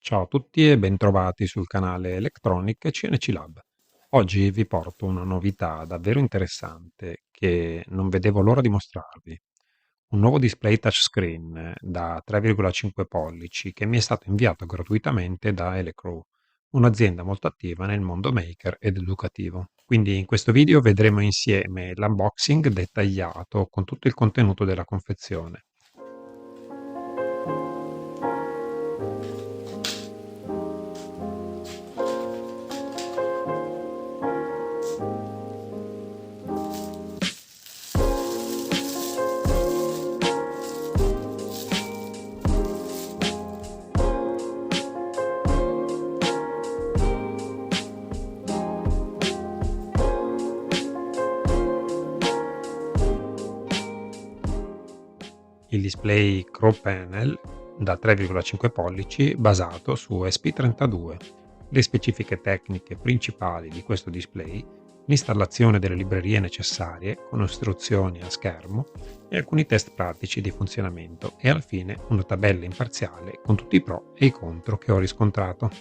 Ciao a tutti e bentrovati sul canale Electronic CNC Lab. Oggi vi porto una novità davvero interessante che non vedevo l'ora di mostrarvi. Un nuovo display touchscreen da 3,5 pollici che mi è stato inviato gratuitamente da Elecrow, un'azienda molto attiva nel mondo maker ed educativo. Quindi in questo video vedremo insieme l'unboxing dettagliato con tutto il contenuto della confezione. Il display CrowPanel da 3,5 pollici basato su ESP32. Le specifiche tecniche principali di questo display: l'installazione delle librerie necessarie con istruzioni a schermo e alcuni test pratici di funzionamento e alla fine una tabella imparziale con tutti i pro e i contro che ho riscontrato.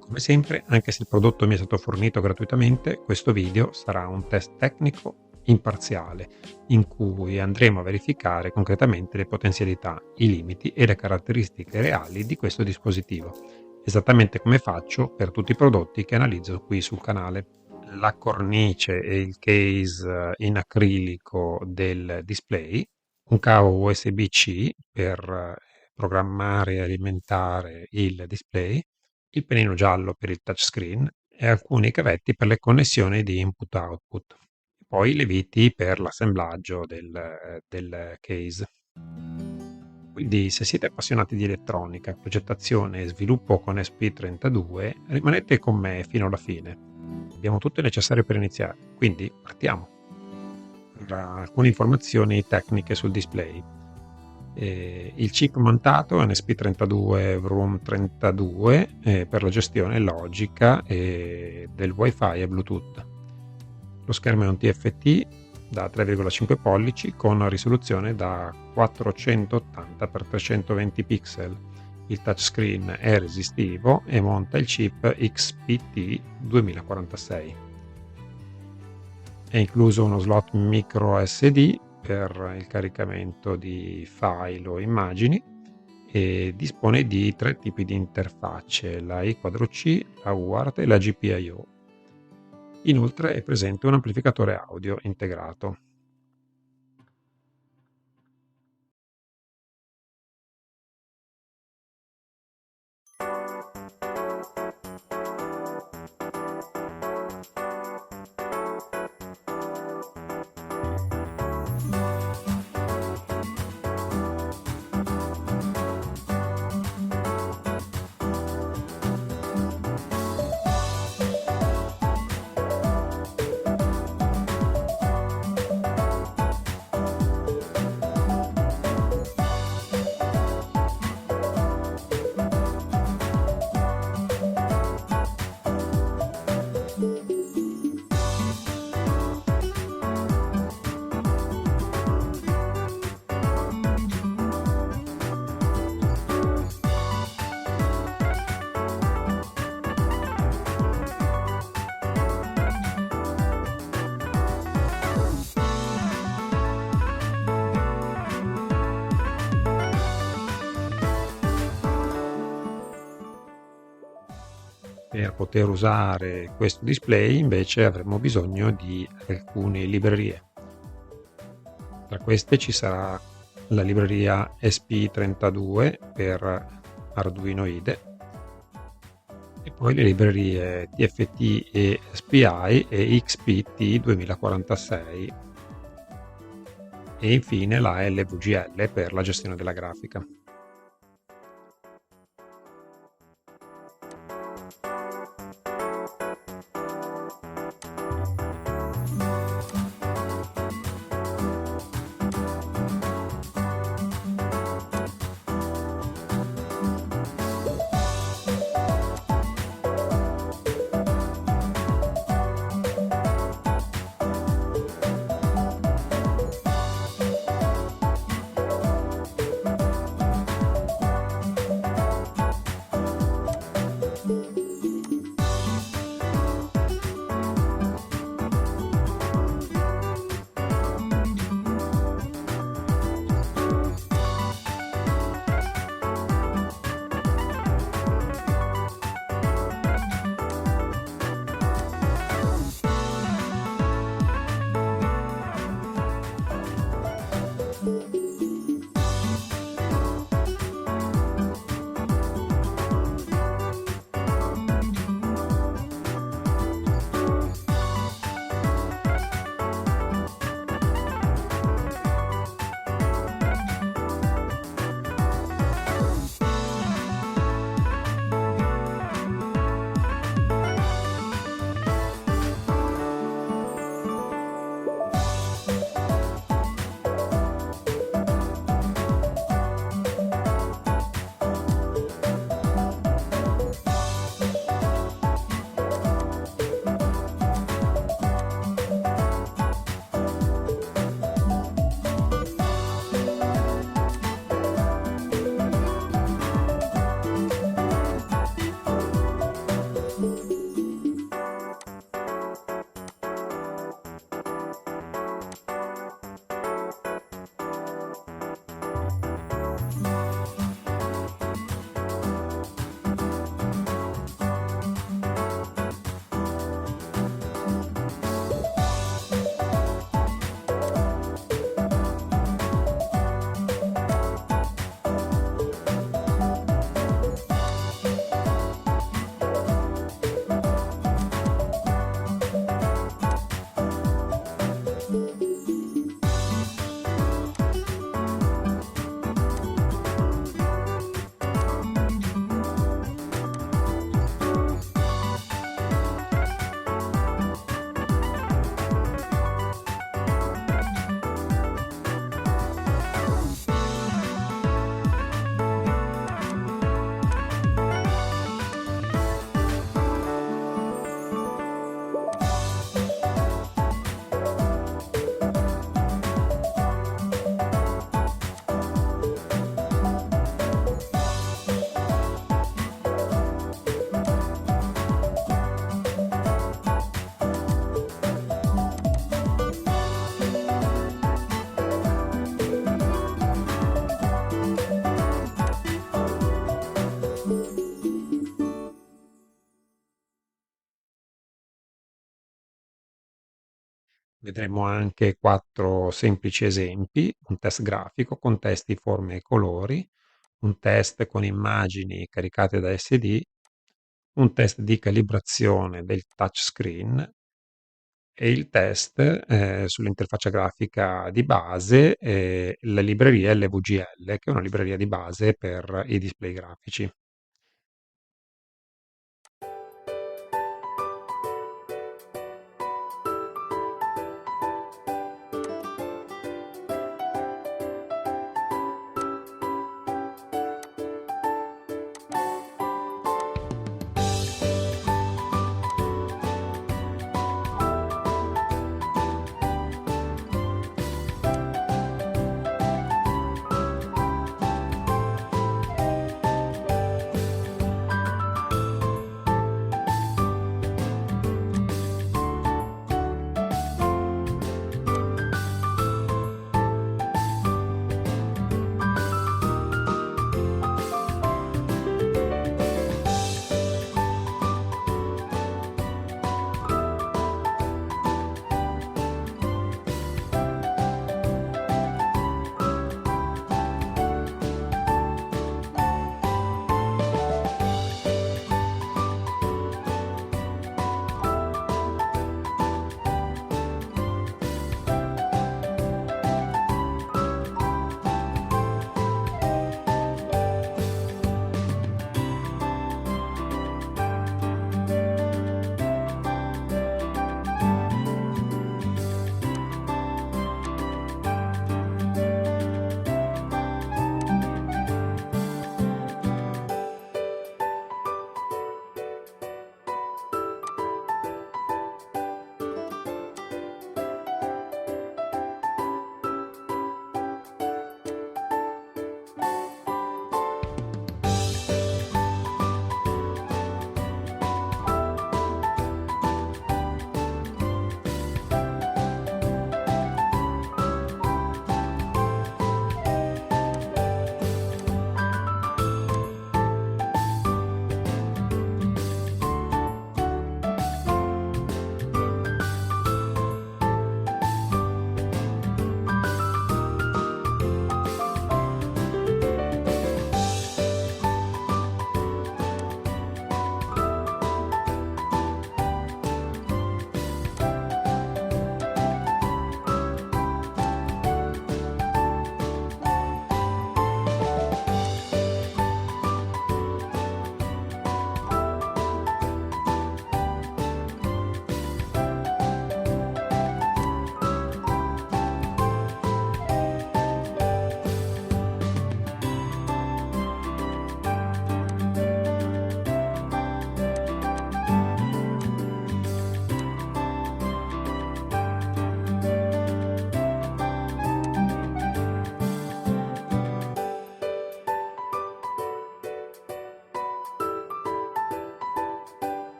Come sempre, anche se il prodotto mi è stato fornito gratuitamente, questo video sarà un test tecnico imparziale in cui andremo a verificare concretamente le potenzialità, i limiti e le caratteristiche reali di questo dispositivo, esattamente come faccio per tutti i prodotti che analizzo qui sul canale. La cornice e il case in acrilico del display, un cavo USB-C per programmare e alimentare il display, il pennino giallo per il touchscreen e alcuni cavetti per le connessioni di input-output. Poi le viti per l'assemblaggio del case. Quindi se siete appassionati di elettronica, progettazione e sviluppo con ESP32, rimanete con me fino alla fine. Abbiamo tutto il necessario per iniziare, quindi partiamo. Alcune informazioni tecniche sul display. Il chip montato è un ESP32 Vroom 32 per la gestione logica del WiFi e Bluetooth. Lo schermo è un TFT da 3,5 pollici con risoluzione da 480x320 pixel. Il touchscreen è resistivo e monta il chip XPT2046. È incluso uno slot micro SD per il caricamento di file o immagini e dispone di 3 tipi di interfacce: la I4C, la UART e la GPIO. Inoltre è presente un amplificatore audio integrato. Per poter usare questo display invece avremo bisogno di alcune librerie. Tra queste ci sarà la libreria ESP32 per Arduino IDE e poi le librerie TFT e SPI e XPT2046 e infine la LVGL per la gestione della grafica. Vedremo anche 4 semplici esempi: un test grafico con testi, forme e colori, un test con immagini caricate da SD, un test di calibrazione del touchscreen e il test sull'interfaccia grafica di base e la libreria LVGL, che è una libreria di base per i display grafici.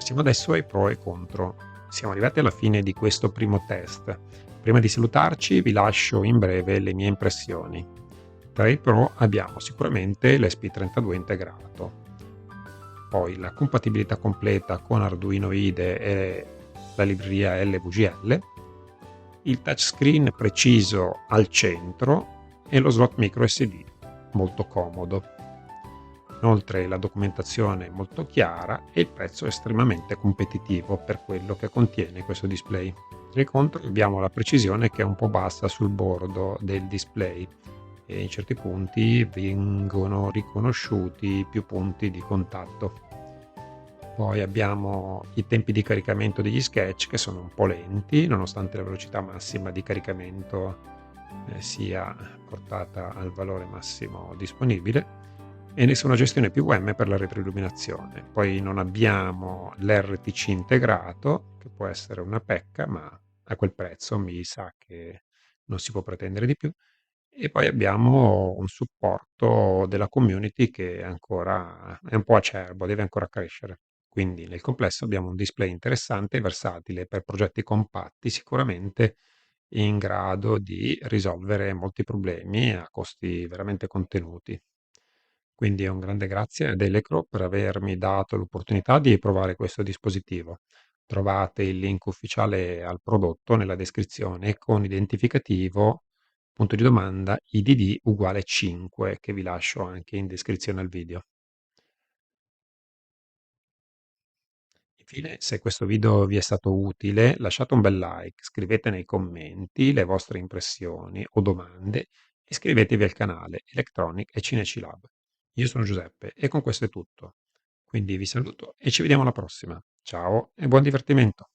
Passiamo adesso ai pro e contro. Siamo arrivati alla fine di questo primo test. Prima di salutarci vi lascio in breve le mie impressioni. Tra i pro abbiamo sicuramente l'ESP32 integrato, poi la compatibilità completa con Arduino IDE e la libreria LVGL, il touchscreen preciso al centro e lo slot micro SD molto comodo. Inoltre la documentazione è molto chiara e il prezzo è estremamente competitivo per quello che contiene questo display. Nel contro abbiamo la precisione che è un po' bassa sul bordo del display e in certi punti vengono riconosciuti più punti di contatto. Poi abbiamo i tempi di caricamento degli sketch che sono un po' lenti, nonostante la velocità massima di caricamento sia portata al valore massimo disponibile, e nessuna gestione PWM per la retroilluminazione. Poi non abbiamo l'RTC integrato, che può essere una pecca, ma a quel prezzo mi sa che non si può pretendere di più. E poi abbiamo un supporto della community che ancora è un po' acerbo, deve ancora crescere. Quindi nel complesso abbiamo un display interessante e versatile per progetti compatti, sicuramente in grado di risolvere molti problemi a costi veramente contenuti. Quindi un grande grazie ad Elecrow per avermi dato l'opportunità di provare questo dispositivo. Trovate il link ufficiale al prodotto nella descrizione con identificativo punto di domanda IDD uguale 5 che vi lascio anche in descrizione al video. Infine, se questo video vi è stato utile, lasciate un bel like, scrivete nei commenti le vostre impressioni o domande e iscrivetevi al canale Electronic e Cineci Lab. Io sono Giuseppe e con questo è tutto. Quindi vi saluto e ci vediamo alla prossima. Ciao e buon divertimento!